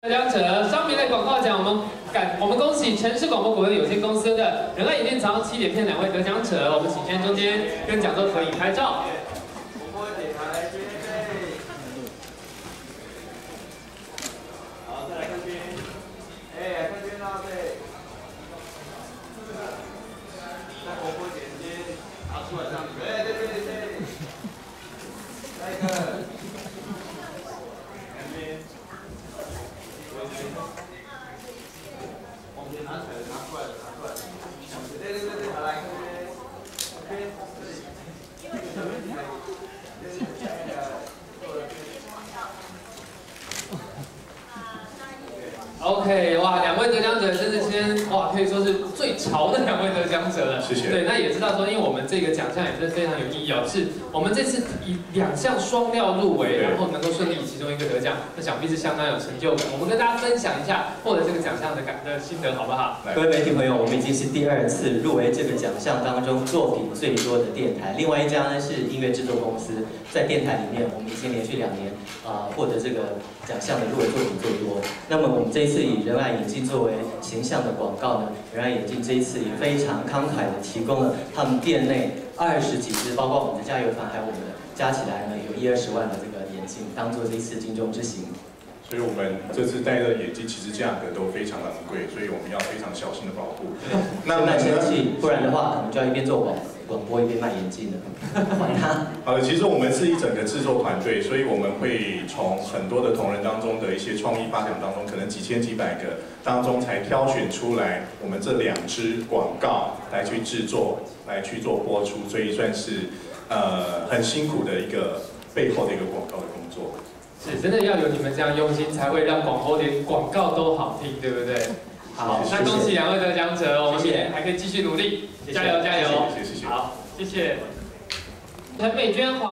得奖者商品类广告奖，我们恭喜城市广播股份有限公司的仁爱眼镜早上7点片2位得奖者，我们请先中间跟讲座合影拍照。好，再来看君，哎，看君啦，对。再活泼点睛，拿出来这样子，对。再一个。 我们拿起来，拿出来，对，好来OK， 哇，2位得奖者真是今天哇，可以说是最潮的2位得奖者了。谢谢。对，那也知道说，因为我们这个奖项也是非常有意义哦，是我们这次以2项双料入围，然后能够顺利其中一个得奖，那想必是相当有成就感。我们跟大家分享一下获得这个奖项的心得，好不好？各位媒体朋友，我们已经是第2次入围这个奖项当中作品最多的电台，另外一家呢是音乐制作公司，在电台里面，我们已经连续2年获得这个奖项的入围作品最多。那么我们这一次以仁爱眼镜作为形象的广告呢，仁爱眼镜这一次也非常慷慨的提供了他们店内20几支，包括我们的加油团还有我们的加起来呢有10-20万的这个眼镜，当做这一次金钟之行。所以我们这次戴的眼镜其实价格都非常昂贵，所以我们要非常小心的保护。那卖生气，不然的话可能就要一边做广播一边卖眼镜了。管他。好的，其实我们是一整个制作团队，所以我们会从很多的同仁当中的一些创意发想当中，可能几千几百个当中才挑选出来我们这2支广告来去制作，来去做播出，所以算是很辛苦的一个背后的一个广告的工作。 是，真的要有你们这样用心，才会让广播连广告都好听，对不对？好，那恭喜2位得奖者，我们也还可以继续努力，加油加油！谢谢。好，谢谢。陈美娟。